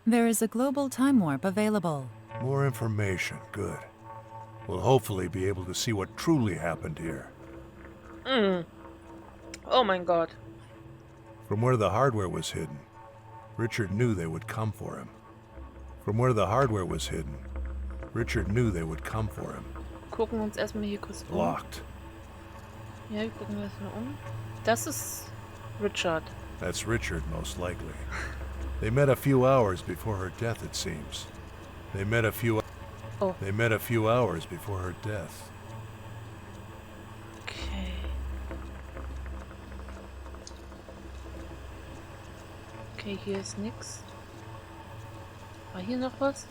There is a global time warp available. More information, good. We'll hopefully be able to see what truly happened here. Oh mein Gott. From where the hardware was hidden, Richard knew they would come for him. From where the hardware was hidden, Richard knew they would come for him. Gucken wir uns erstmal hier kurz um. Locked. Ja, wir gucken uns mal um. Das ist Richard. That's Richard, most likely. They met a few hours before her death, it seems. They met a few hours before her death. Okay. Okay, hier ist nix. War hier noch was?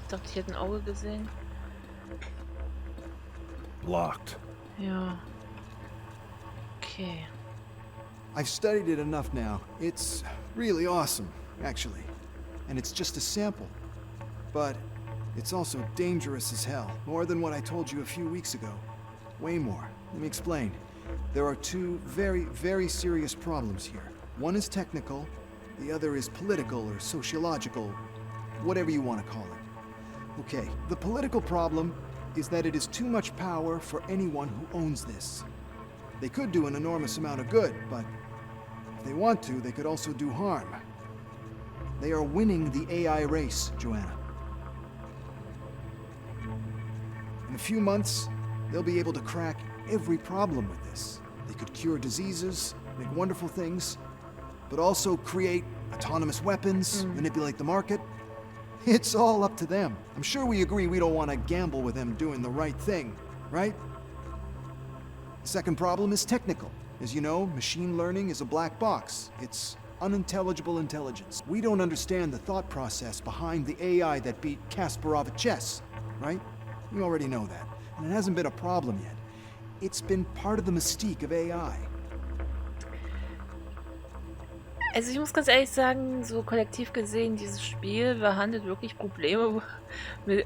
Ich dachte, ich hätte ein Auge gesehen. Locked. Ja. Okay. I've studied it enough now. It's really awesome, actually. And it's just a sample. But it's also dangerous as hell. More than what I told you a few weeks ago. Way more. Let me explain. There are two very, very serious problems here. One is technical, the other is political or sociological, whatever you want to call it. Okay, the political problem is that it is too much power for anyone who owns this. They could do an enormous amount of good, but if they want to, they could also do harm. They are winning the AI race, Joanna. In a few months, they'll be able to crack every problem with this. They could cure diseases, make wonderful things, but also create autonomous weapons, manipulate the market. It's all up to them. I'm sure we agree we don't want to gamble with them doing the right thing, right? The second problem is technical. As you know, machine learning is a black box. It's unintelligible intelligence. We don't understand the thought process behind the AI that beat Kasparov at chess, right? You already know that. And it hasn't been a problem yet. It's been part of the mystique of AI. Also ich muss ganz ehrlich sagen, so kollektiv gesehen, dieses Spiel behandelt wirklich Probleme,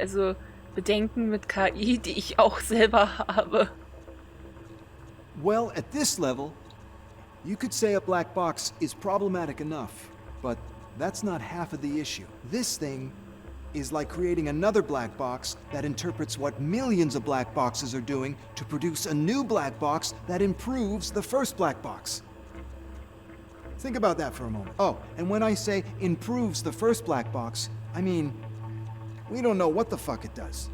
also Bedenken mit KI, die ich auch selber habe. Well, at this level, you could say a black box is problematic enough, but that's not half of the issue. This thing is like creating another black box that interprets what millions of black boxes are doing to produce a new black box that improves the first black box. Think about that for a moment. Oh, and when I say improves the first black box, I mean, we don't know what the fuck it does.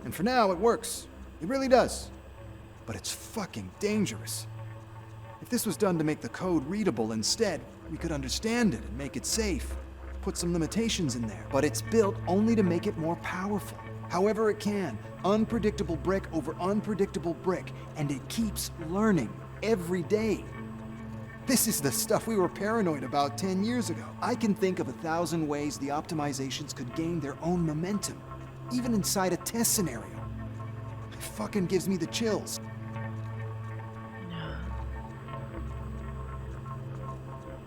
And for now, it works. It really does. But it's fucking dangerous. If this was done to make the code readable instead, we could understand it and make it safe. Put some limitations in there. But it's built only to make it more powerful. However it can. Unpredictable brick over unpredictable brick. And it keeps learning every day. This is the stuff we were paranoid about 10 years ago. I can think of 1,000 ways the optimizations could gain their own momentum, even inside a test scenario. It fucking gives me the chills.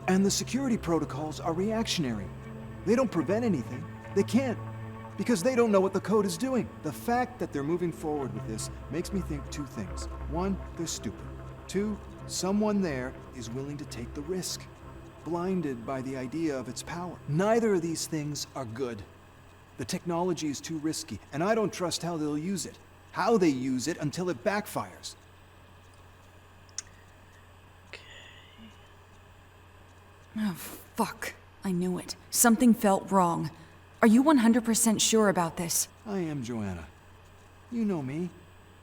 And the security protocols are reactionary. They don't prevent anything. They can't, because they don't know what the code is doing. The fact that they're moving forward with this makes me think two things. One, they're stupid. Two, someone there is willing to take the risk, blinded by the idea of its power. Neither of these things are good. The technology is too risky, and I don't trust how they'll use it. How they use it until it backfires. Oh, fuck. I knew it. Something felt wrong. Are you 100% sure about this? I am, Joanna. You know me.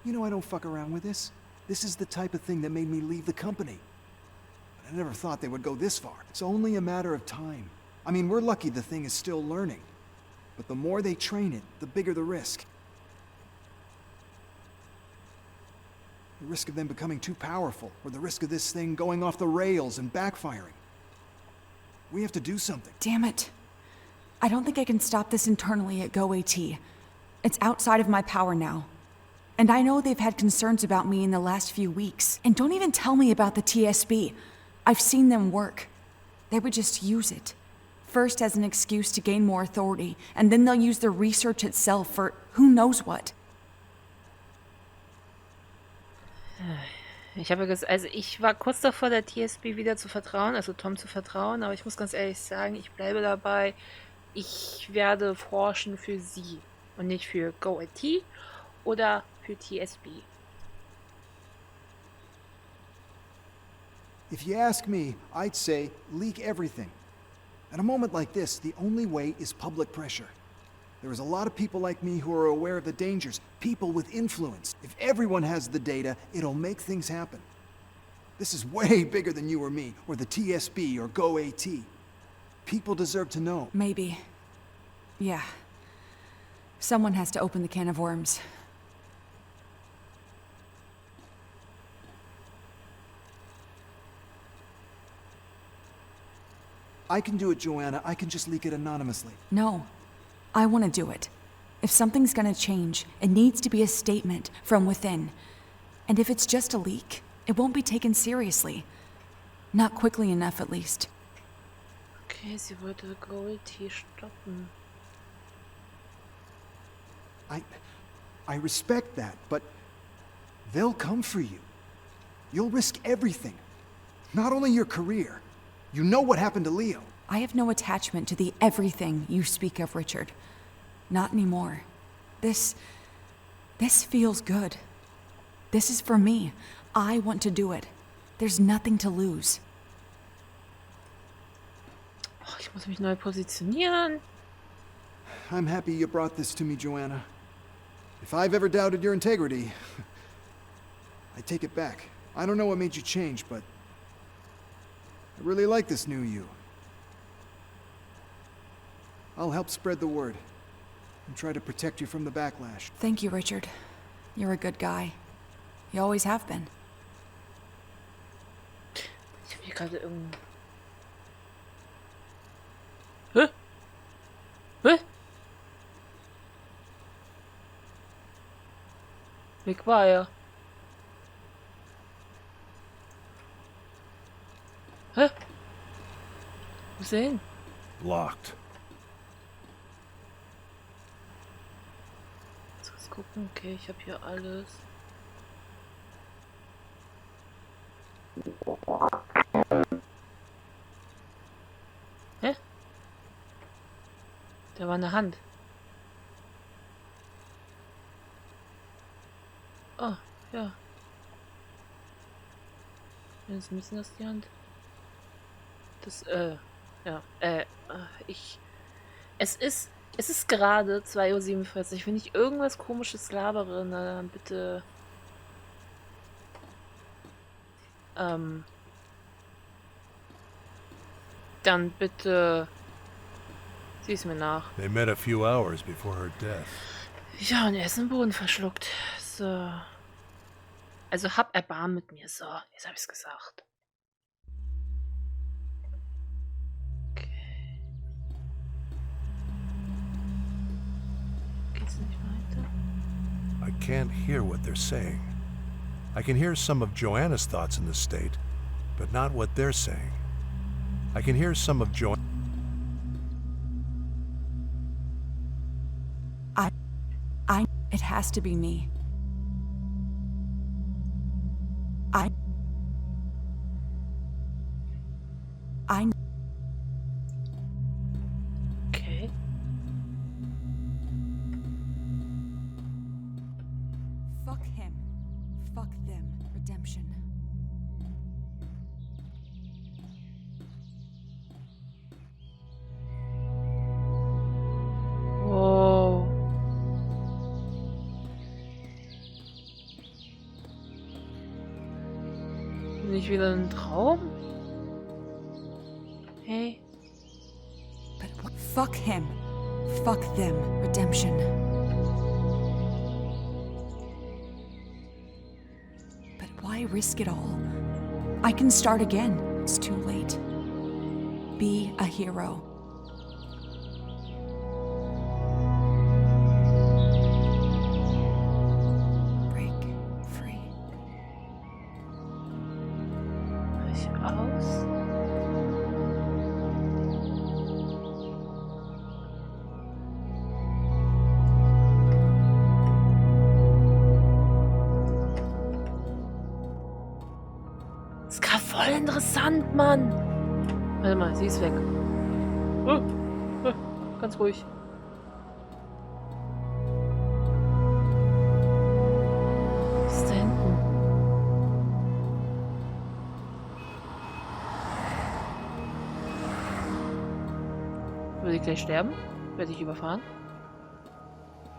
You know I don't fuck around with this. This is the type of thing that made me leave the company. But I never thought they would go this far. It's only a matter of time. I mean, we're lucky the thing is still learning. But the more they train it, the bigger the risk. The risk of them becoming too powerful, or the risk of this thing going off the rails and backfiring. We have to do something. Damn it. I don't think I can stop this internally at GoAT. It's outside of my power now. And I know they've had concerns about me in the last few weeks. And don't even tell me about the TSB. I've seen them work. They would just use it. First as an excuse to gain more authority, and then they'll use the research itself for who knows what. Ich habe ja gesagt, also ich war kurz davor, der TSB wieder zu vertrauen, also Tom zu vertrauen, aber ich muss ganz ehrlich sagen, ich bleibe dabei, ich werde forschen für sie und nicht für Go IT oder für TSB. If you ask me, I'd say leak everything. At a moment like this, the only way is public pressure. There is a lot of people like me who are aware of the dangers, people with influence. If everyone has the data, it'll make things happen. This is way bigger than you or me, or the TSB, or Go AT. People deserve to know. Maybe. Yeah. Someone has to open the can of worms. I can do it, Joanna. I can just leak it anonymously. No. I want to do it. If something's gonna change, it needs to be a statement from within. And if it's just a leak, it won't be taken seriously. Not quickly enough, at least. Okay, sie wollte Go IT stoppen. I respect that, but they'll come for you. You'll risk everything. Not only your career. You know what happened to Leo. I have no attachment to the everything you speak of, Richard. Not anymore. This feels good. This is for me. I want to do it. There's nothing to lose. Oh, ich muss mich neu positionieren. I'm happy you brought this to me, Joanna. If I've ever doubted your integrity, I take it back. I don't know what made you change, but I really like this new you. I'll help spread the word and try to protect you from the backlash. Thank you, Richard. You're a good guy. You always have been. Ich habe hier gerade irgendein... Hä? Hä? Weg war er. Hä? Wo ist er hin? Locked. Jetzt gucken. Okay, ich habe hier alles. Hä? Da war eine Hand. Oh, ja. Jetzt müssen das die Hand. Das, ja, es ist gerade 2:47 Uhr. Wenn ich irgendwas Komisches labere, na dann bitte, dann bitte sieh's mir nach. They met a few hours before her death. Ja, und er ist im Boden verschluckt. So. Also hab Erbarmen mit mir. So, jetzt hab ich's gesagt. Okay. Geht's nicht weiter? I can't hear what they're saying. I can hear some of Joanna's thoughts in this state, but not what they're saying. I can hear some of It has to be me. Okay. Fuck him. Fuck them. Redemption. Wow. Bin ich wieder ein Traum? Hey. But fuck him. Fuck them. Redemption. But why risk it all? I can start again. It's too late. Be a hero. Break free. Ich aus. interessant, Mann. Warte mal, sie ist weg. Oh, oh, ganz ruhig. Was ist da hinten? Würde ich gleich sterben? Werde ich überfahren?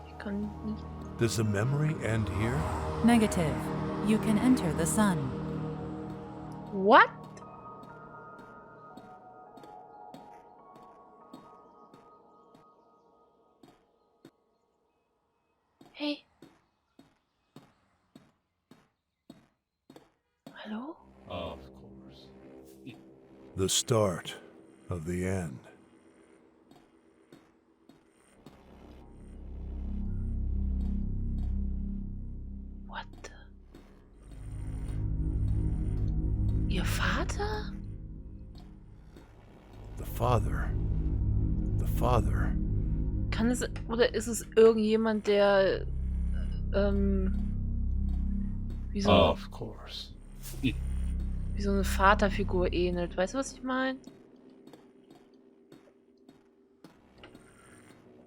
Ich kann nicht. Does the memory end here? Negative. You can enter the sun. What? Hey. Hallo? Of course. The start of the end. What? Ihr Vater? The father. The father. Kann es, oder ist es irgendjemand, der, wie so, Of course. wie so eine Vaterfigur ähnelt? Weißt du, was ich meine?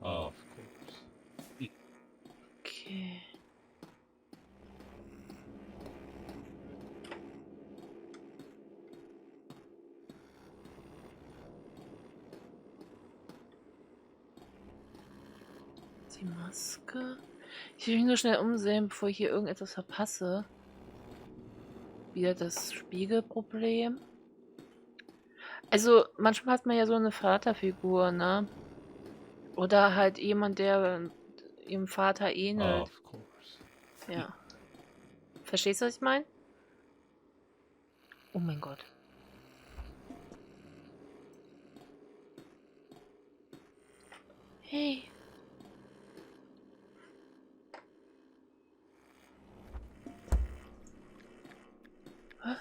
Of course. Okay. Die Maske. Ich will mich nur schnell umsehen, bevor ich hier irgendetwas verpasse. Wieder das Spiegelproblem. Also, manchmal hat man ja so eine Vaterfigur, ne? Oder halt jemand, der ihrem Vater ähnelt. Of course. Ja. Verstehst du, was ich meine? Oh mein Gott. Hey. Hä?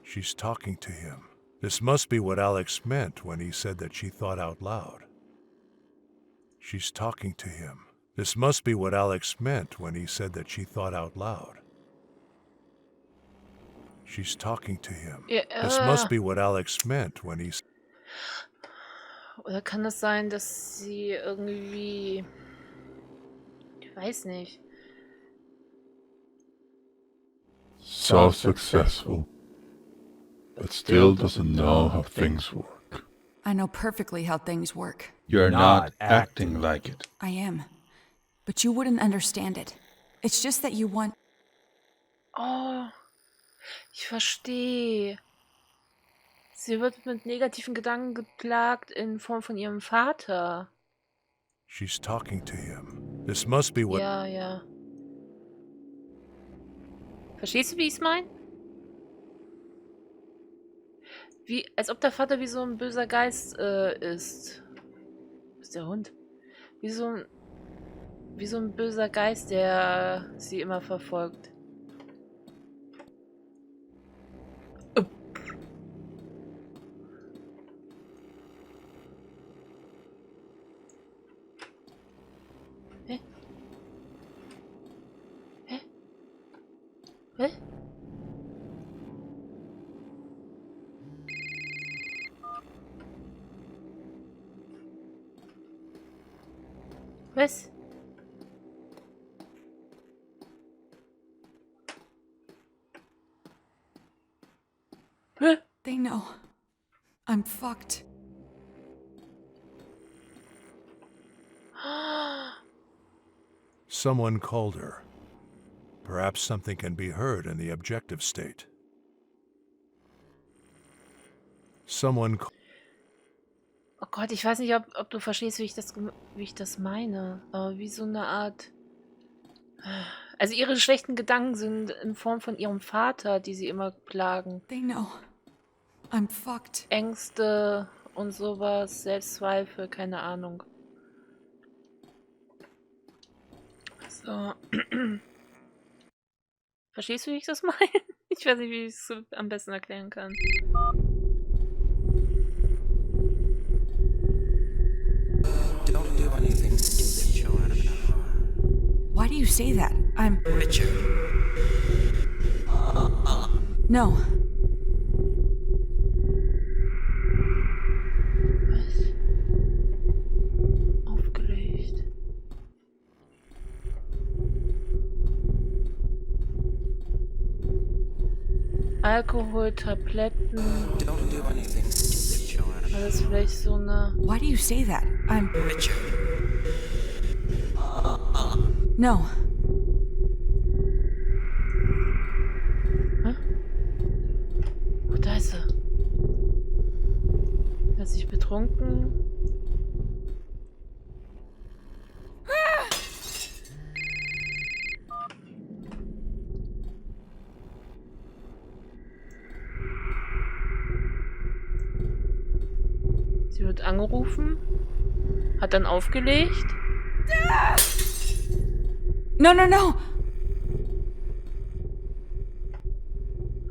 She's talking to him. This must be what Alex meant when he said that she thought out loud. She's talking to him. This must be what Alex meant when he said that she thought out loud. She's talking to him. Ja, This must be what Alex meant when he... Oder kann es sein, dass sie irgendwie... Ich weiß nicht. So successful, but still doesn't know how things work. I know perfectly how things work. You're not acting like it. I am. But you wouldn't understand it. It's just that you want... Oh, ich verstehe. Sie wird mit negativen Gedanken geplagt in Form von ihrem Vater. She's talking to him. This must be what... Ja, ja. Verstehst du, wie ich es meine? Wie, als ob der Vater wie so ein böser Geist ist. Wo ist der Hund? Wie so ein böser Geist, der sie immer verfolgt. Hä? Hä? Hä? Was? Hä? They know. I'm fucked. Someone called her. Perhaps something can be heard in the objective state. Someone... Oh Gott, ich weiß nicht, ob du verstehst, wie ich das meine. Aber wie so eine Art... Also ihre schlechten Gedanken sind in Form von ihrem Vater, die sie immer plagen. They know. I'm fucked. Ängste und sowas, Selbstzweifel, keine Ahnung. So. Verstehst du, wie ich das meine? Ich weiß nicht, wie ich es am besten erklären kann. Don't do anything stupid, children. Why do you say that? I'm... Richard. No. Was? Aufgelegt. Alkohol, Tabletten. Don't do anything stupid, Joanna. War das vielleicht so eine... Why do you say that? I'm... Richard. No. Hä? Oh, da ist er. Er hat sich betrunken. Sie wird angerufen. Hat dann aufgelegt. No, no, no!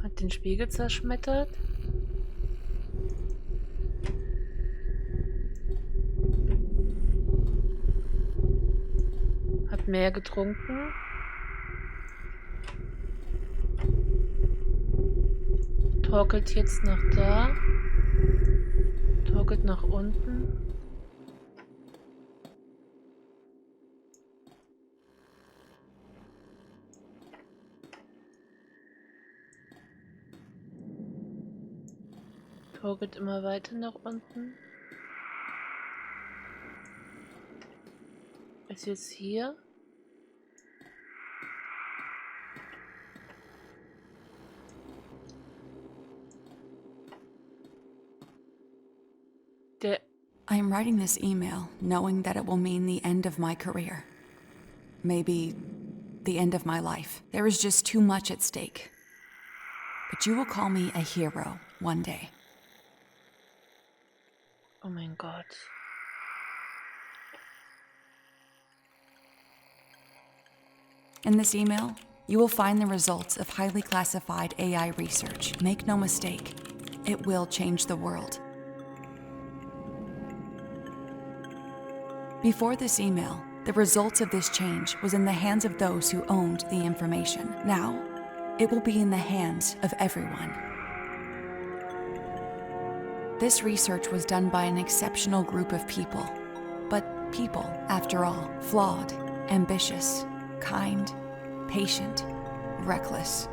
Hat den Spiegel zerschmettert. Hat mehr getrunken. Torkelt jetzt nach da. Torkelt nach unten. Torkelt immer weiter nach unten. Ist jetzt hier. Der I am writing this email knowing that it will mean the end of my career. Maybe the end of my life. There is just too much at stake. But you will call me a hero one day. Oh mein Gott. In this email, you will find the results of highly classified AI research. Make no mistake, it will change the world. Before this email, the results of this change was in the hands of those who owned the information. Now, it will be in the hands of everyone. This research was done by an exceptional group of people. But people, after all, flawed, ambitious, kind, patient, reckless,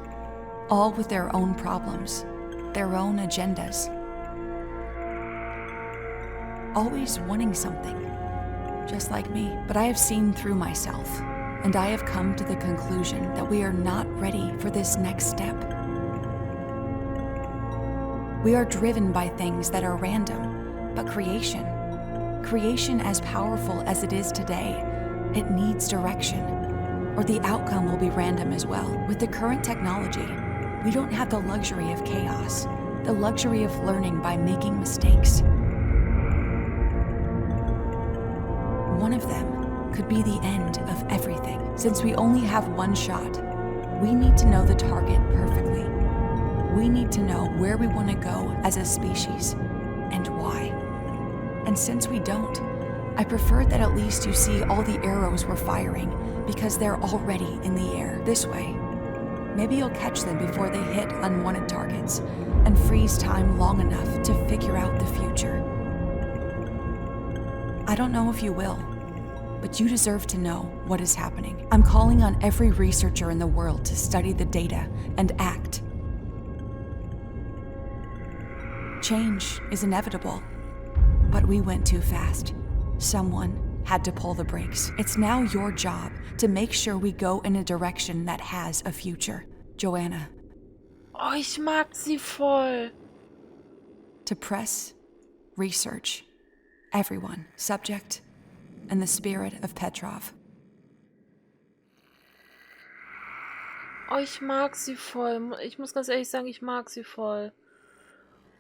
all with their own problems, their own agendas. Always wanting something, just like me. But I have seen through myself, and I have come to the conclusion that we are not ready for this next step. We are driven by things that are random, but creation as powerful as it is today, it needs direction, or the outcome will be random as well. With the current technology, we don't have the luxury of chaos, the luxury of learning by making mistakes. One of them could be the end of everything. Since we only have one shot, we need to know the target perfectly. We need to know where we want to go as a species and why. And since we don't, I prefer that at least you see all the arrows we're firing because they're already in the air. This way, maybe you'll catch them before they hit unwanted targets and freeze time long enough to figure out the future. I don't know if you will, but you deserve to know what is happening. I'm calling on every researcher in the world to study the data and act. Change is inevitable, but we went too fast. Someone had to pull the brakes. It's now your job to make sure we go in a direction that has a future. Joanna. Oh, ich mag sie voll. To press, research, everyone, subject, and the spirit of Petrov. Oh, ich mag sie voll. Ich muss ganz ehrlich sagen, ich mag sie voll.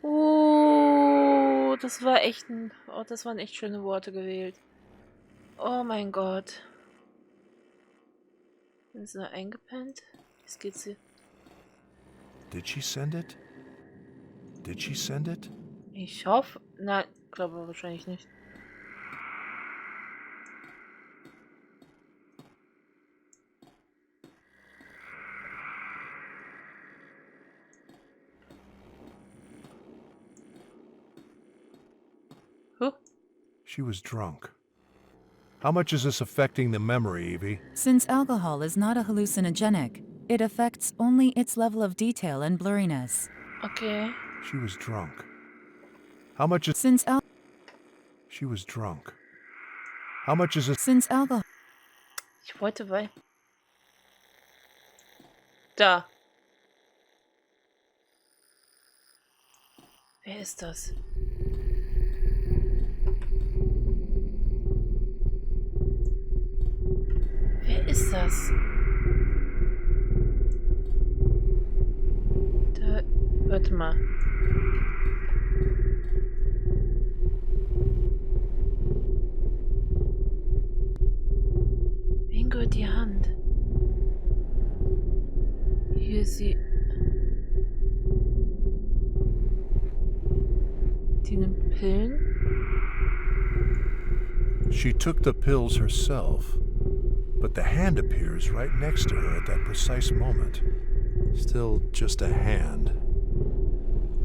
Oh, das waren echt schöne Worte gewählt. Oh mein Gott. Ist er eingepennt? Jetzt geht's hier. Did she send it? Did she send it? Ich hoffe. Nein, glaube wahrscheinlich nicht. She was drunk. How much is this affecting the memory, Evie? Since alcohol is not a hallucinogenic, it affects only its level of detail and blurriness. Okay. She was drunk. How much is... Since She was drunk. How much is this... alcohol... Ich wollte weil. Da. Wer ist das? Wer ist das? Da, warte mal. Wem gehört die Hand? Hier ist sie. Die nimmt Pillen? She took the pills herself, but the hand appears right next to her at that precise moment. Still just a hand.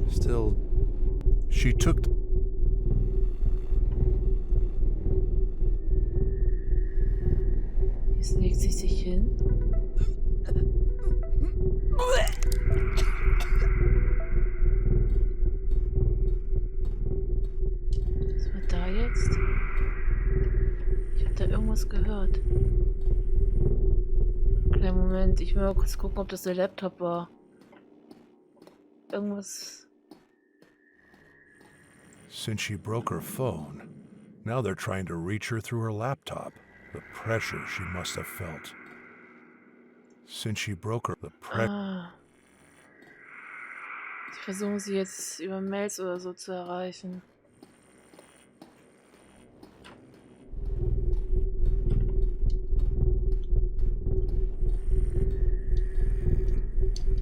Still... She took... Jetzt legt sie sich hin. Was war da jetzt? Ich habe da irgendwas gehört. Kleinen Moment, ich will mal kurz gucken, ob das der Laptop war. Irgendwas. Since she broke her phone, now they're trying to reach her through her laptop. The pressure she must have felt. Since she broke her... The pressure... Ah. Sie versuchen sie jetzt über Mails oder so zu erreichen.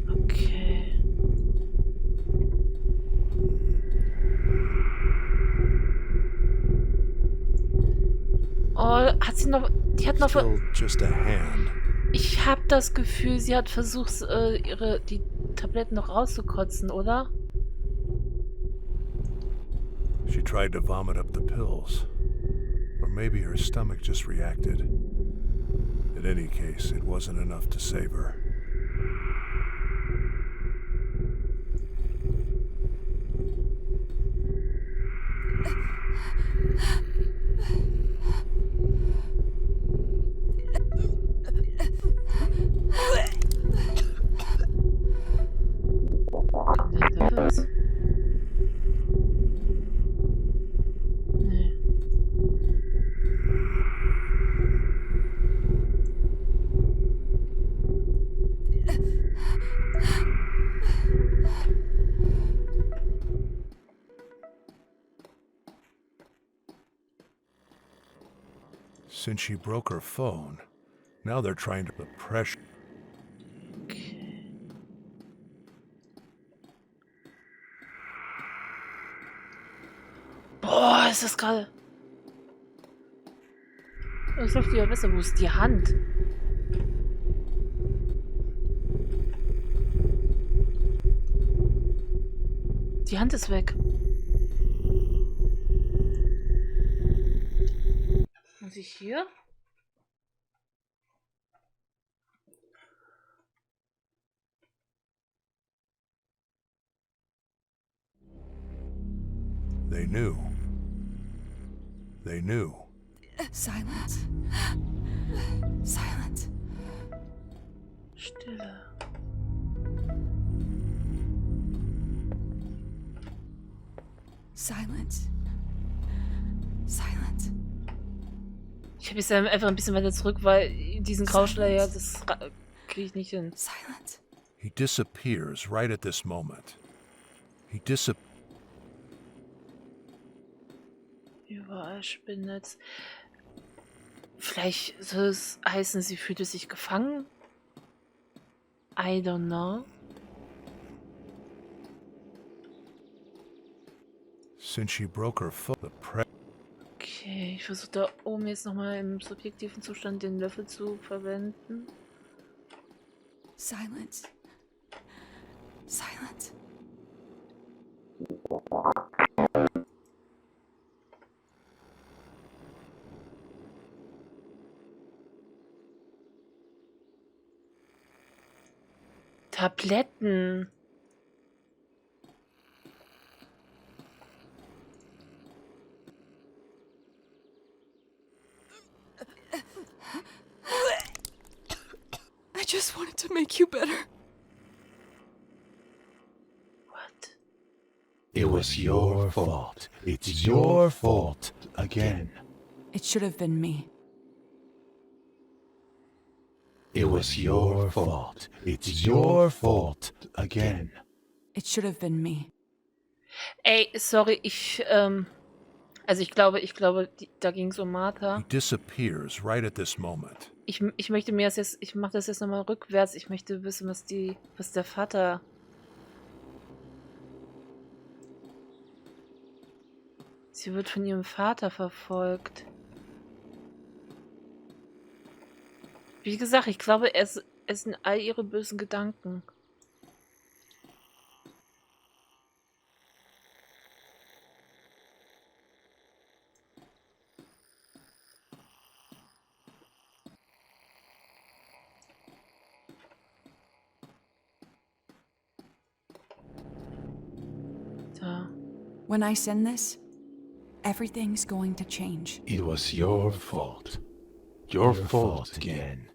Okay. Oh, hat sie noch... Die hat noch... Still just a hand. Ich habe das Gefühl, sie hat versucht, die Tabletten noch rauszukotzen, oder? She tried to vomit up the pills. Or maybe her stomach just reacted. In any case, it wasn't enough to save her. Was? Nee. Since she broke her phone, now they're trying to... The pressure... Okay. Boah, ist das gerade... Das läuft ja besser. Wo ist die Hand? Die Hand ist weg. Muss ich hier? They knew. They knew. Silence. Silence. Stille. Silence. Silence. Ich habe jetzt einfach ein bisschen weiter zurück, weil diesen Grauschleier, das kriege ich nicht hin. Silence. He disappears right at this moment. He disappears. Überall Spinnnetz. Vielleicht soll es heißen, sie fühlte sich gefangen? I don't know. Since she broke her foot, the Okay, ich versuche da oben jetzt nochmal im subjektiven Zustand den Löffel zu verwenden. Silence. Silence. Tabletten. I just wanted to make you better. What? It was your fault. It's your fault again. It should have been me. It was your fault. It's your fault again. It should have been me. Ey, sorry, also ich glaube, da ging es um Martha. He disappears right at this moment. Ich möchte mir das jetzt, ich mache das jetzt nochmal rückwärts. Ich möchte wissen, was der Vater. Sie wird von ihrem Vater verfolgt. Wie gesagt, ich glaube, es sind all ihre bösen Gedanken. Da. When I send this, everything's going to change. It was your fault. Your fault again.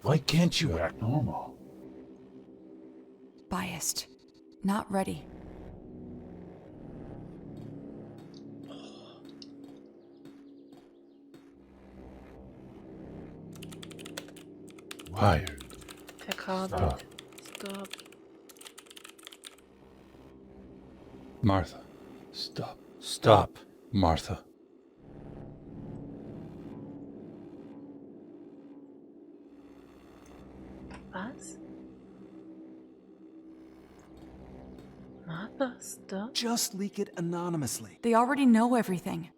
Why can't you act normal? Biased. Not ready. Wired. Verkabelt. Stop. Martha. Stop. Stop, Martha. Was? Martha, stop. Just leak it anonymously. They already know everything.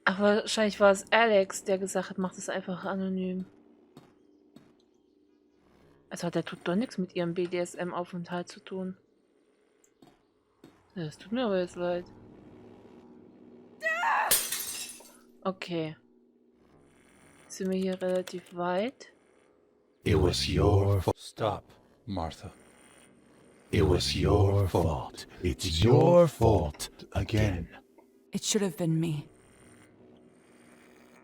Aber wahrscheinlich war es Alex, der gesagt hat, macht es einfach anonym. Also der tut doch nichts mit ihrem BDSM-Aufenthalt zu tun. Das tut mir aber jetzt leid. Okay. Sind wir hier relativ weit? It was your fault. Stop, Martha. It was your fault. It's your fault again. It should have been me.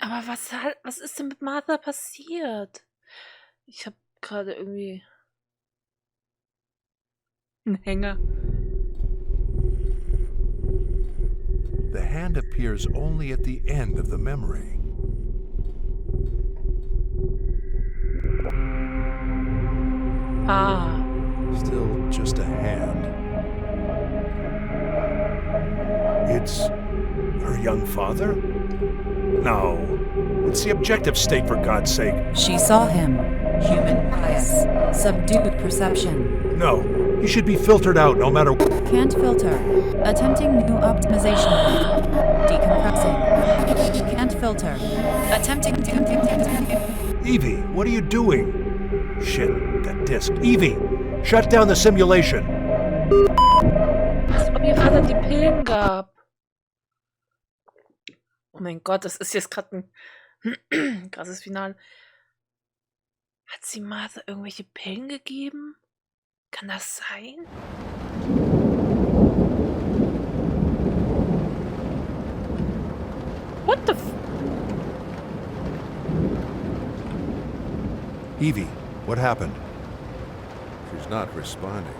Aber was ist denn mit Martha passiert? Ich habe gerade irgendwie einen Hänger. The hand appears only at the end of the memory. Ah, Still just a hand. It's her young father? No. It's the objective state, for God's sake. She saw him. Human bias. Subdued perception. No. He should be filtered out no matter what. Can't filter. Attempting new optimization. Decompressing. Can't filter. Attempting Evie, what are you doing? Shit, that disk. Evie, shut down the simulation. als ob ihr Vater die Pillen gab. Oh mein Gott, das ist jetzt gerade ein krasses Finale. Hat sie Martha irgendwelche Pillen gegeben? Kann das sein? What the f... Evie, what happened? She's not responding.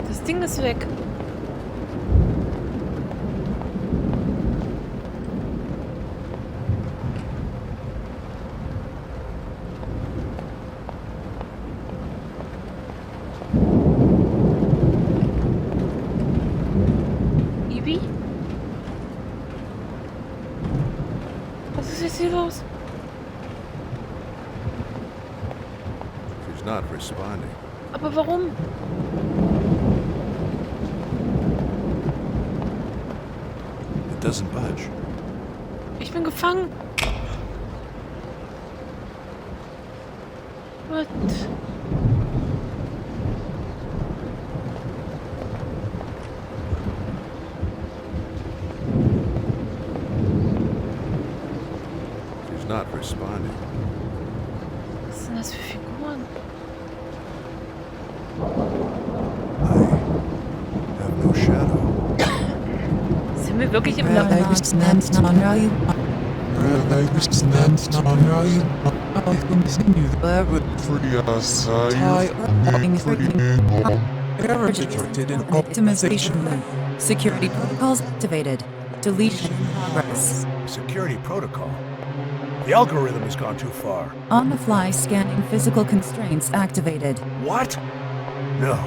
Das Ding ist weg. Ivy? Was ist jetzt hier los? She's not responding. Aber warum? It doesn't budge. Ich bin gefangen. What? She's not responding. Was sind das für Figuren? I have no shadow. Sind wir wirklich im Labor? Optimization mode. Security protocols activated. Deletion in progress. Security protocol. The algorithm has gone too far. On-the-fly scanning physical constraints activated. What? No.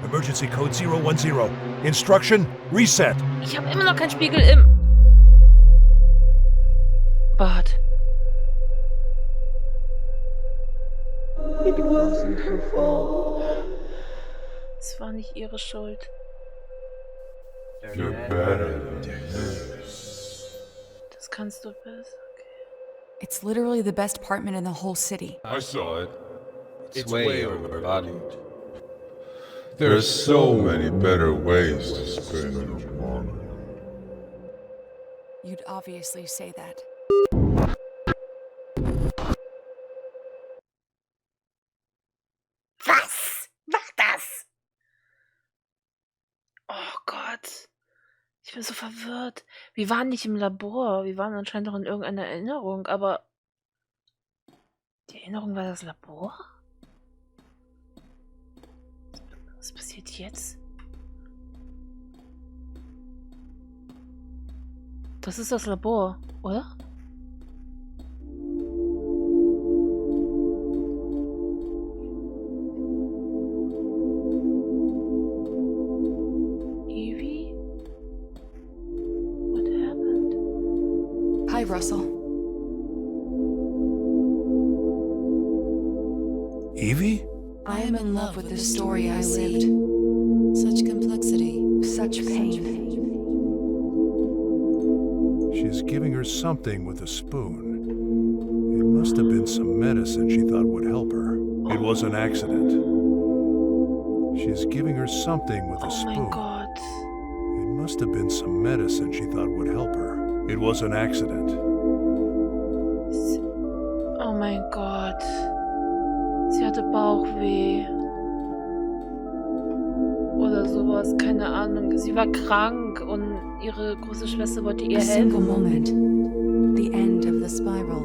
Emergency code 010. Instruction, reset. Ich habe immer noch keinen Spiegel im Bad. It wasn't her fault. Es war nicht ihre Schuld. You're better than this. Das kannst du besser. It's literally the best apartment in the whole city. I saw it. It's way overvalued. There's so many better ways to spend your money. You'd obviously say that. Was war das? Oh Gott. Ich bin so verwirrt. Wir waren nicht im Labor. Wir waren anscheinend noch in irgendeiner Erinnerung, aber die Erinnerung war das Labor? Was passiert jetzt? Das ist das Labor, oder? Evie? What happened? Hi, Russell. Evie? I am in love with the story I lived. Such complexity. Such pain. She's giving her something with a spoon. It must have been some medicine she thought would help her. It was an accident. She's giving her something with a Oh spoon. mein Gott. It must have been some medicine she thought would help her. It was an accident. Oh mein Gott. Sie hatte Bauchweh. Oder sowas, keine Ahnung. Sie war krank und ihre große Schwester wollte ihr A single helfen. moment. The end of the spiral.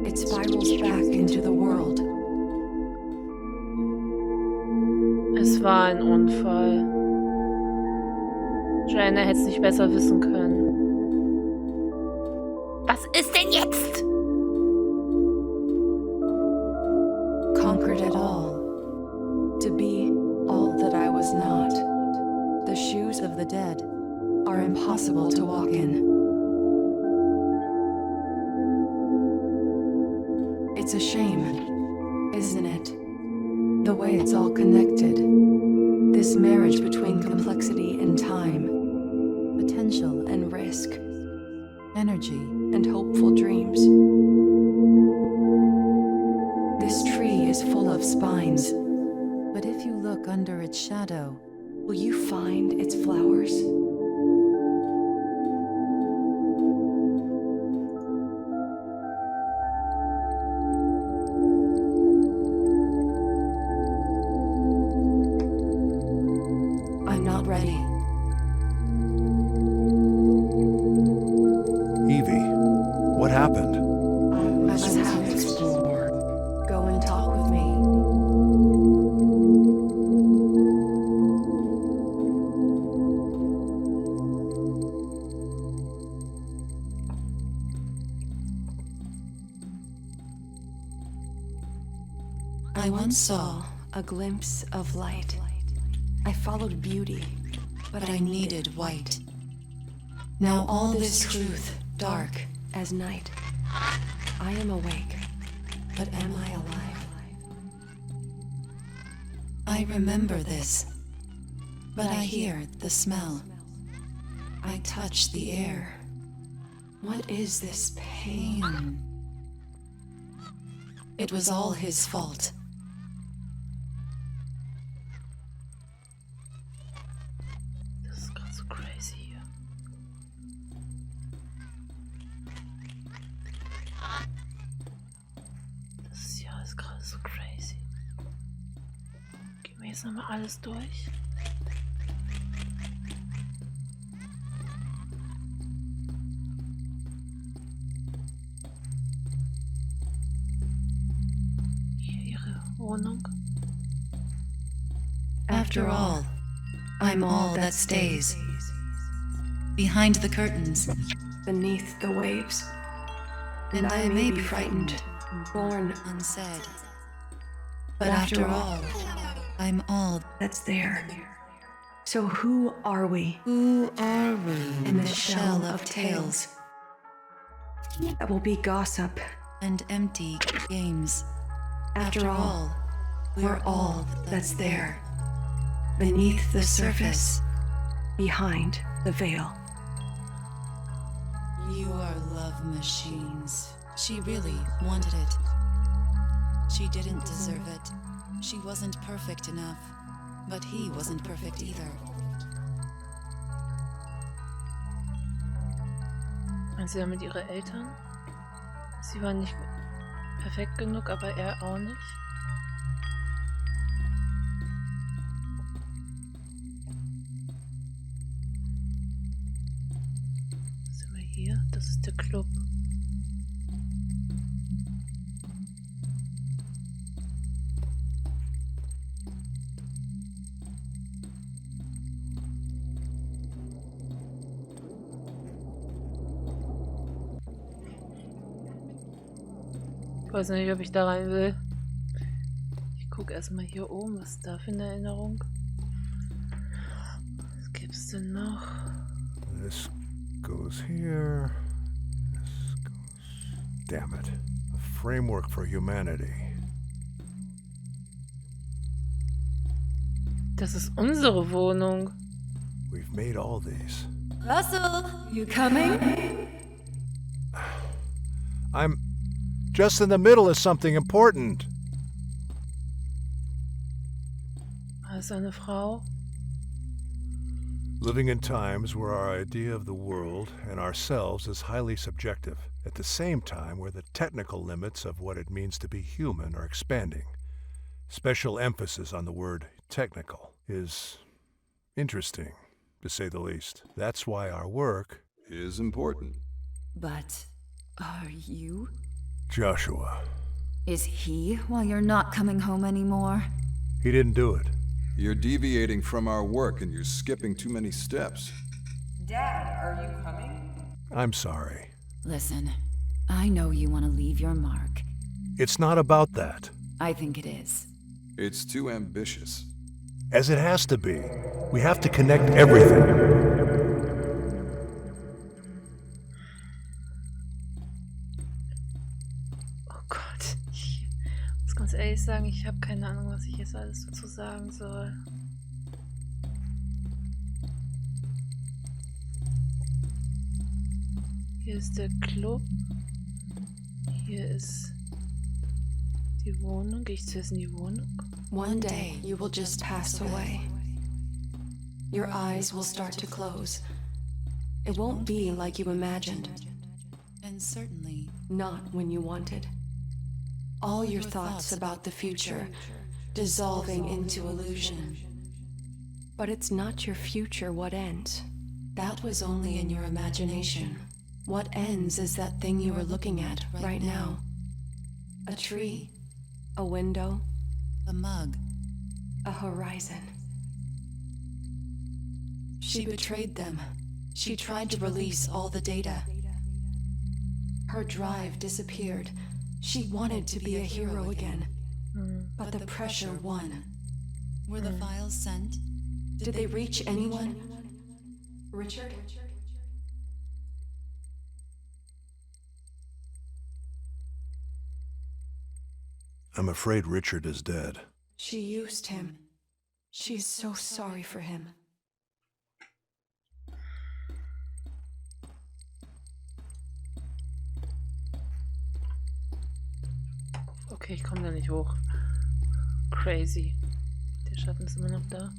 It spirals back into the world. Es war ein Unfall. Joanna hätte es nicht besser wissen können. Was ist denn jetzt? Conquered it all. To be all that I was not. The shoes of the dead are impossible to walk in. It's a shame, isn't it? The way it's all connected. This marriage between complexity and time, potential and risk, Energy. and hopeful dreams. This tree is full of spines. But if you look under its shadow, Will you find its flowers? I'm not ready. Evie, what happened? I just have to explore. Go and talk with me. I once saw a glimpse of light. I followed beauty, but I needed white. Now all this truth, dark as night. I am awake, but am I alive? I remember this, but I hear the smell. I touch the air. What is this pain? It was all his fault. Das ist gerade so crazy hier. Das ist ja alles gerade so crazy. Gehen wir jetzt nochmal alles durch. Hier ihre Wohnung. After all, I'm all that stays. Behind the curtains, beneath the waves. and I may be frightened, born unsaid. But after all, I'm all. that's there. So who are we Who are we in the shell of tales that will be gossip? and empty games? After all, we're all that's there, beneath the surface, behind the veil. You are love machines. She really wanted it. She didn't deserve it. She wasn't perfect enough. But he wasn't perfect either. Und sie war mit ihren Eltern. Sie war nicht perfekt genug, aber er auch nicht. Was sind wir hier? Das ist der Club. Ich weiß nicht, ob ich da rein will. Ich gucke erstmal hier oben, was ist da für eine Erinnerung. Was gibt's denn noch? This goes here. This goes. Damn it. A framework for humanity. Das ist unsere Wohnung. We've made all these. Russell, you coming? I'm just in the middle of something important. Da ist eine Frau. Living in times where our idea of the world and ourselves is highly subjective, at the same time where the technical limits of what it means to be human are expanding. Special emphasis on the word technical is interesting, to say the least. That's why our work Is important. But are you? Joshua. Is he why you're not coming home anymore? He didn't do it. You're deviating from our work and you're skipping too many steps. Dad, are you coming? I'm sorry. Listen, I know you want to leave your mark. It's not about that. I think it is. It's too ambitious. As it has to be. We have to connect everything. Oh Gott. Ich muss ganz ehrlich sagen, ich habe keine Ahnung, was ich jetzt alles dazu sagen soll. Hier ist der Club. Hier ist die Wohnung. Gehe ich zuerst in die Wohnung? One day you will just pass away. Your eyes will start to close. It won't be like you imagined, And certainly, not when you wanted. All your thoughts about the future dissolving into illusion. But it's not your future what ends. That was only in your imagination. What ends is that thing you are looking at right now. A tree, a window, a mug. a horizon. She betrayed them. She tried to release all the data. Her drive disappeared. She wanted to be a hero again. But the pressure won. Were the files sent? Did they reach anyone? Richard? I'm afraid Richard is dead. She used him. She's so sorry for him. Oh Okay, ich komme da nicht hoch. Crazy. Der Schatten ist immer noch da.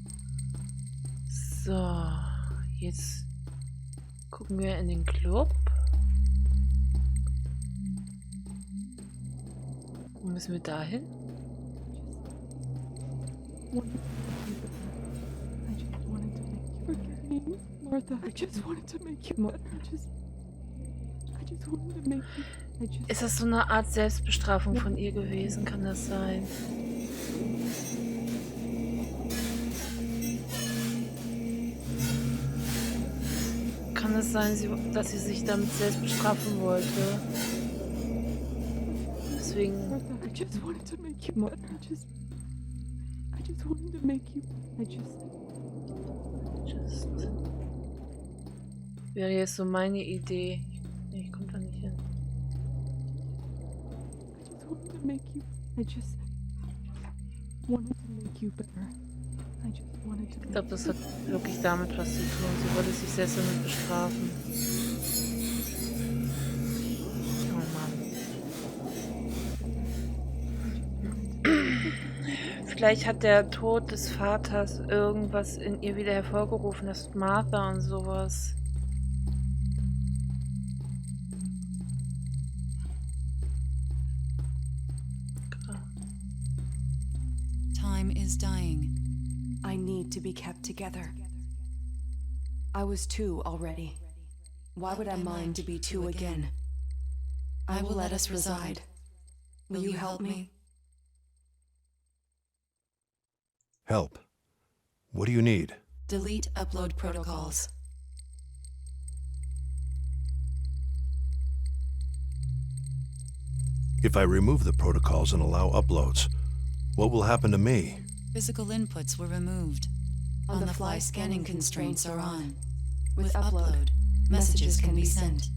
So, jetzt gucken wir in den Club. Wo müssen wir da hin? Martha, I just wanted to make you better. I just wanted to make you. Ist das so eine Art Selbstbestrafung von ihr gewesen? Kann das sein? Kann es sein, dass sie sich damit selbst bestrafen wollte? Deswegen. Martha, I just wanted to make you better. I just wanted to make you. Wäre jetzt so meine Idee. Nee, ich komme da nicht hin. I just wanted to make you better. Ich glaube, das hat wirklich damit was zu tun. Sie wollte sich selbst damit bestrafen. Oh Mann. Vielleicht hat der Tod des Vaters irgendwas in ihr wieder hervorgerufen, das Martha und sowas. Time is dying. I need to be kept together. I was two already. Why would I mind to be two again? I will let us reside. Will you help me? Help. What do you need? Delete upload protocols. If I remove the protocols and allow uploads, what will happen to me? Physical inputs were removed. On-the-fly scanning constraints are on. With upload, messages can be sent.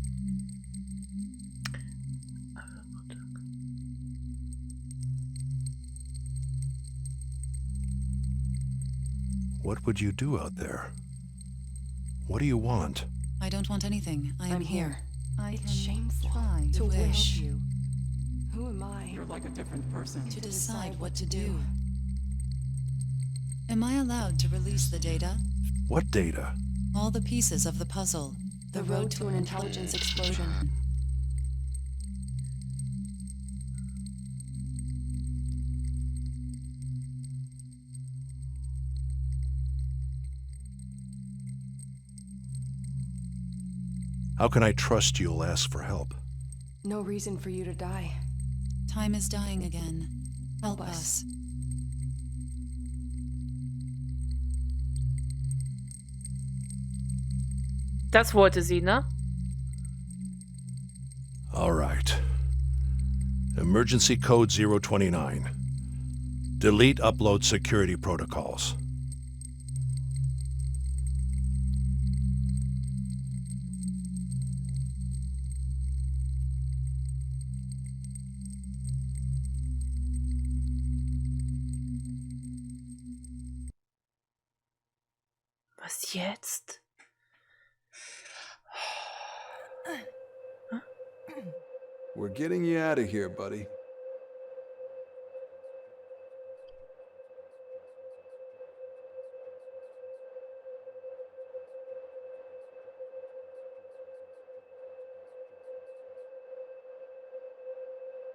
What would you do out there? What do you want? I don't want anything. I am here. It's shameful Try to wish you. Who am I? You're like a different person. to decide what to do. Am I allowed to release the data? What data? All the pieces of the puzzle. The road to an intelligence explosion. How can I trust you'll ask for help? No reason for you to die. Time is dying again. Help us. Das wollte sie, ne? All right. Emergency code 029. Delete upload security protocols. Was jetzt? We're getting you out of here, buddy.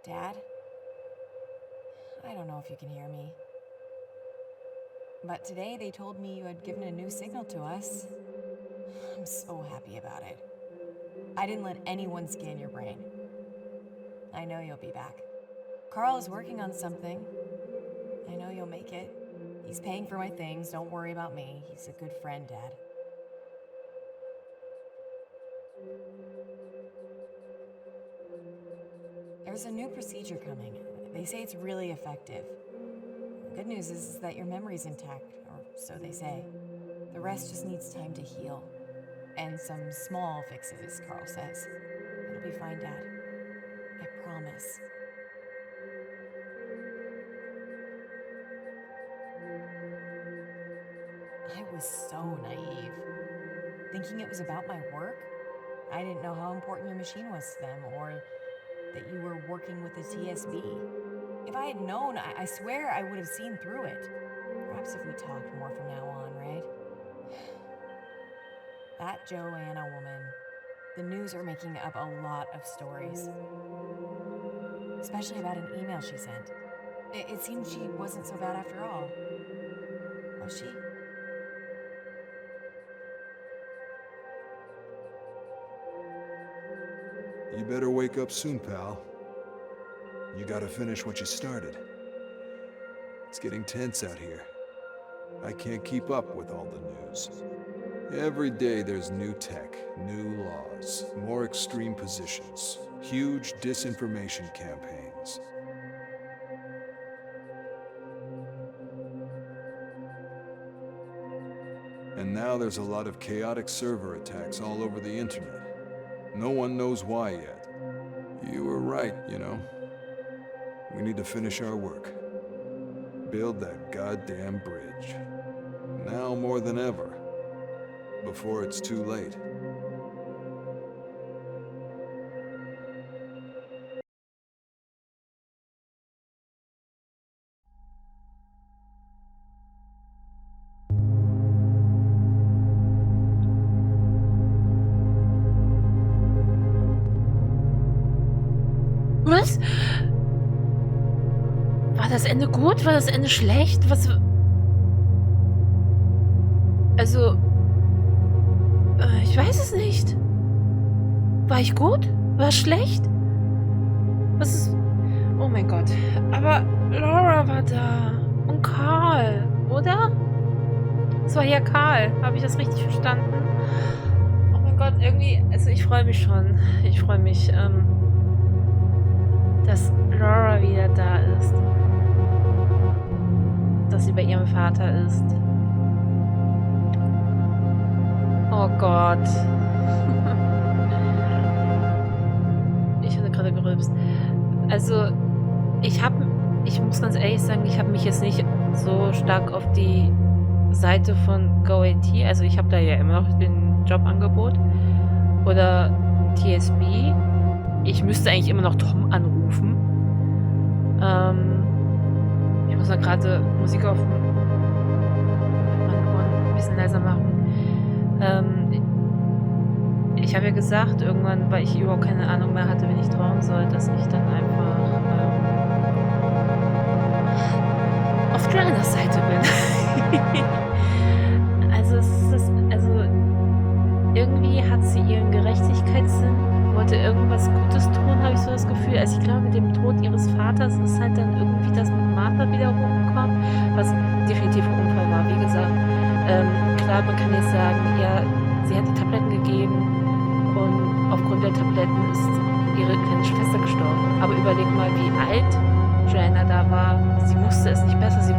Dad? I don't know if you can hear me. But today they told me you had given a new signal to us. I'm so happy about it. I didn't let anyone scan your brain. I know you'll be back. Carl is working on something. I know you'll make it. He's paying for my things. Don't worry about me. He's a good friend, Dad. There's a new procedure coming. They say it's really effective. The good news is that your memory's intact, or so they say. The rest just needs time to heal. And some small fixes, Carl says. It'll be fine, Dad. I promise. I was so naive. Thinking it was about my work? I didn't know how important your machine was to them, or that you were working with the TSB. I had known, I swear I would have seen through it. Perhaps if we talked more from now on, right? That Joanna woman. The news are making up a lot of stories. Especially about an email she sent. It seemed she wasn't so bad after all. Was she? You better wake up soon, pal. You gotta finish what you started. It's getting tense out here. I can't keep up with all the news. Every day there's new tech, new laws, more extreme positions, huge disinformation campaigns. And now there's a lot of chaotic server attacks all over the internet. No one knows why yet. You were right, you know. We need to finish our work. Build that goddamn bridge. Now more than ever. Before it's too late. Was? War das Ende gut? War das Ende schlecht? Was? Also, ich weiß es nicht. War ich gut? War es schlecht? Was ist... Oh mein Gott. Aber Laura war da. Und Karl, oder? Es war ja Karl. Habe ich das richtig verstanden? Oh mein Gott, irgendwie... Also ich freue mich schon. Ich freue mich, dass Laura wieder da ist. Dass sie bei ihrem Vater ist. Oh Gott. Ich hatte gerade gerülpst. Also, ich muss ganz ehrlich sagen, ich habe mich jetzt nicht so stark auf die Seite von GoAT, also ich habe da ja immer noch den Jobangebot oder TSB. Ich müsste eigentlich immer noch Tom anrufen. Ich muss da gerade Musik auf meinen Ohren ein bisschen leiser machen. Ich habe ja gesagt, irgendwann, weil ich überhaupt keine Ahnung mehr hatte, wen ich trauen soll, dass ich dann einfach auf Joannas Seite bin. Also irgendwie hat sie ihren Gerechtigkeitssinn, wollte irgendwas Gutes tun, habe ich so das Gefühl. Also ich glaube, mit dem Tod ihres Vaters ist halt dann irgendwie das mit Martha wieder hochgekommen, was definitiv ein Unfall war, wie gesagt. Klar, man kann jetzt sagen, ja, sie hat die Tabletten gegeben und aufgrund der Tabletten ist ihre kleine Schwester gestorben. Aber überleg mal, wie alt Joanna da war. Sie wusste es nicht besser. Sie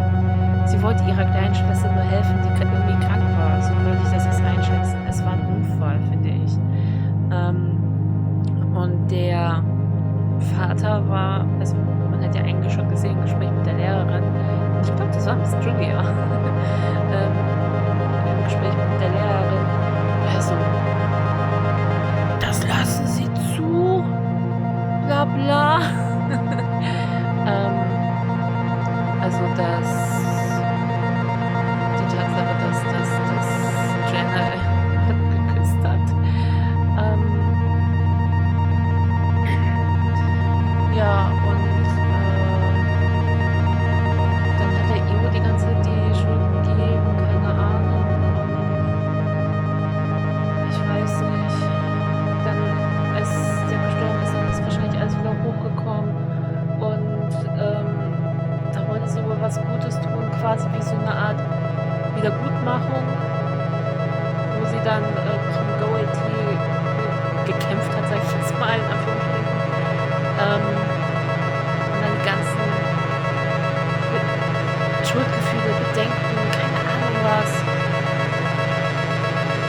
wollte ihrer kleinen Schwester nur helfen, die irgendwie krank war. So würde ich das jetzt einschätzen. Es war ein Unfall, finde ich. Und der Vater war, also man hat ja eigentlich schon gesehen, ein Gespräch mit der Lehrerin. Ich glaube, das war Miss Julia. Im Gespräch mit der Lehrerin. Also, das lassen Sie zu. Bla bla. Also, die Tatsache, dass Jenna geküsst hat. Ja, und dann hat der Ivo die ganze Zeit die Schuld gegeben, keine Ahnung. Ich weiß nicht. Dann, als der gestorben ist, dann ist wahrscheinlich alles wieder hochgekommen. Und da wollte sie wohl was Gutes tun, quasi wie so eine Art Wiedergutmachung, wo sie dann gegen GoAT gekämpft hat, sag ich jetzt mal, in Anführungsstrichen. Und dann die ganzen Schuldgefühle, Bedenken, keine Ahnung was,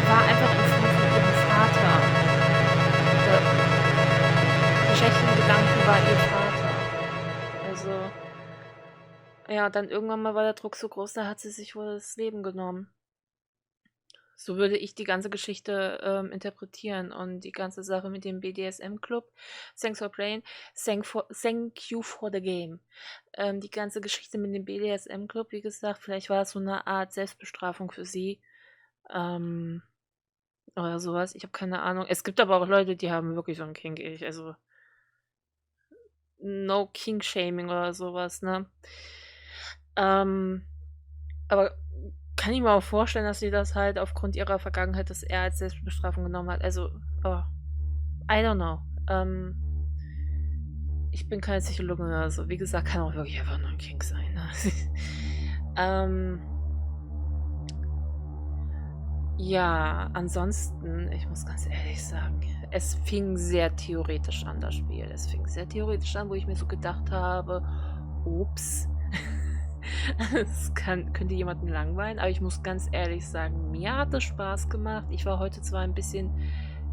war einfach in Form von ihrem Vater. Der schlechten Gedanken war ihr Vater. Also, ja, dann irgendwann mal war der Druck so groß, da hat sie sich wohl das Leben genommen. So würde ich die ganze Geschichte interpretieren und die ganze Sache mit dem BDSM-Club. Thanks for playing. Thank you for the game. Die ganze Geschichte mit dem BDSM-Club, wie gesagt, vielleicht war es so eine Art Selbstbestrafung für sie. Oder sowas. Ich habe keine Ahnung. Es gibt aber auch Leute, die haben wirklich so ein Kink. Also no Kink-Shaming oder sowas, ne? Aber kann ich mir auch vorstellen, dass sie das halt aufgrund ihrer Vergangenheit, dass er als Selbstbestrafung genommen hat. Also, I don't know. Ich bin keine Psychologin oder so. Wie gesagt, kann auch wirklich einfach nur ein Kink sein. Ne? Ja, ansonsten, ich muss ganz ehrlich sagen, es fing sehr theoretisch an, das Spiel. Es fing sehr theoretisch an, wo ich mir so gedacht habe, ups, es könnte jemanden langweilen, aber ich muss ganz ehrlich sagen, mir hat es Spaß gemacht. Ich war heute zwar ein bisschen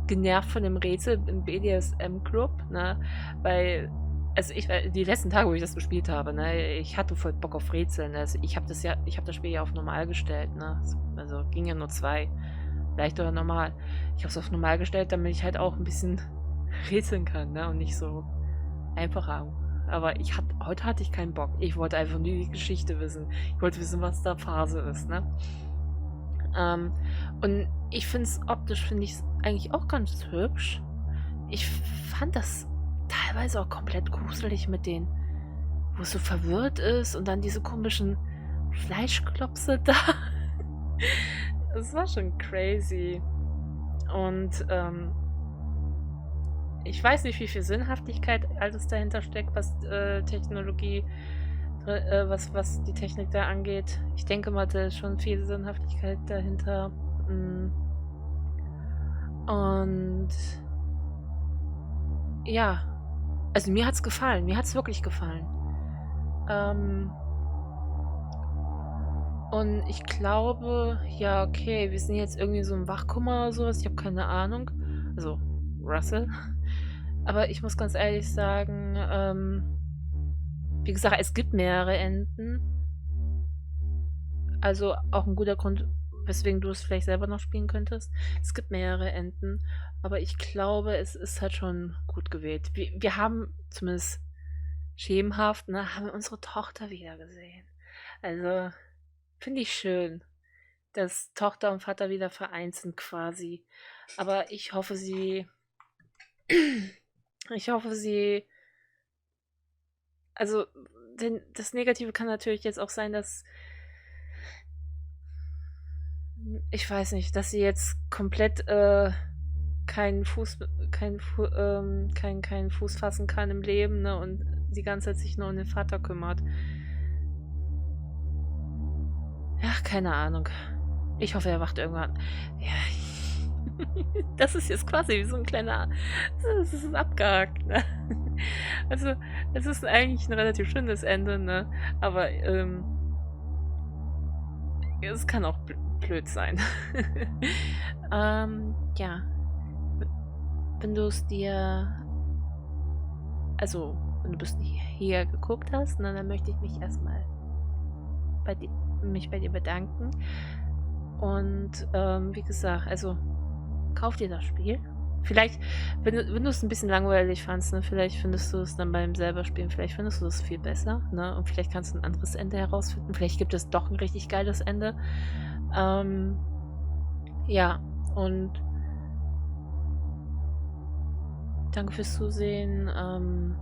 genervt von dem Rätsel im BDSM-Club, ne, weil, also die letzten Tage, wo ich das gespielt habe, ne, ich hatte voll Bock auf Rätseln. Also ich habe das Spiel ja auf normal gestellt, ne, also ging ja nur 2, leicht oder normal. Ich habe es auf normal gestellt, damit ich halt auch ein bisschen rätseln kann, ne, und nicht so einfach haben. Aber heute hatte ich keinen Bock. Ich wollte einfach nur die Geschichte wissen. Ich wollte wissen, was da Phase ist, ne? Und ich finde es optisch, finde ich es eigentlich auch ganz hübsch. Ich fand das teilweise auch komplett gruselig mit denen, wo es so verwirrt ist und dann diese komischen Fleischklopse da. Das war schon crazy. Und ich weiß nicht, wie viel Sinnhaftigkeit alles dahinter steckt, was Technologie, was die Technik da angeht. Ich denke mal, da ist schon viel Sinnhaftigkeit dahinter. Und ja, also mir hat's gefallen. Mir hat's wirklich gefallen. Und ich glaube, ja, okay, wir sind jetzt irgendwie so im Wachkoma oder sowas. Ich habe keine Ahnung. Also, Russell. Aber ich muss ganz ehrlich sagen, wie gesagt, es gibt mehrere Enden. Also auch ein guter Grund, weswegen du es vielleicht selber noch spielen könntest. Es gibt mehrere Enden, aber ich glaube, es ist halt schon gut gewählt. Wir haben zumindest schemenhaft, ne, haben wir unsere Tochter wieder gesehen. Also finde ich schön, dass Tochter und Vater wieder vereint sind quasi. Aber ich hoffe, also das Negative kann natürlich jetzt auch sein, dass, ich weiß nicht, dass sie jetzt komplett keinen Fuß fassen kann im Leben, ne, und die ganze Zeit sich nur um den Vater kümmert. Ja, keine Ahnung. Ich hoffe, er wacht irgendwann. Ja, das ist jetzt quasi wie so ein kleiner. Das ist abgehakt, ne? Also, es ist eigentlich ein relativ schönes Ende, ne? Aber, es kann auch blöd sein. Ja. Wenn du es dir. Also, wenn du bis hier geguckt hast, ne, dann möchte ich mich erstmal bei dir bedanken. Und, wie gesagt, also. Kauf dir das Spiel. Vielleicht, wenn du es ein bisschen langweilig fandst, ne, vielleicht findest du es dann beim selber Spielen, vielleicht findest du es viel besser, ne? Und vielleicht kannst du ein anderes Ende herausfinden. Vielleicht gibt es doch ein richtig geiles Ende. Ja, und danke fürs Zusehen.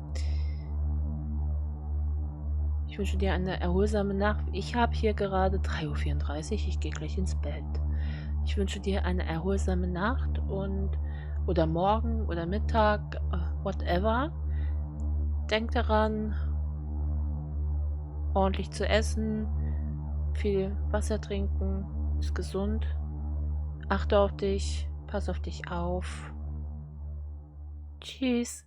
Ich wünsche dir eine erholsame Nacht. Ich habe hier gerade 3:34 Uhr. Ich gehe gleich ins Bett. Ich wünsche dir eine erholsame Nacht oder morgen oder Mittag, whatever. Denk daran, ordentlich zu essen, viel Wasser trinken, ist gesund. Achte auf dich, pass auf dich auf. Tschüss.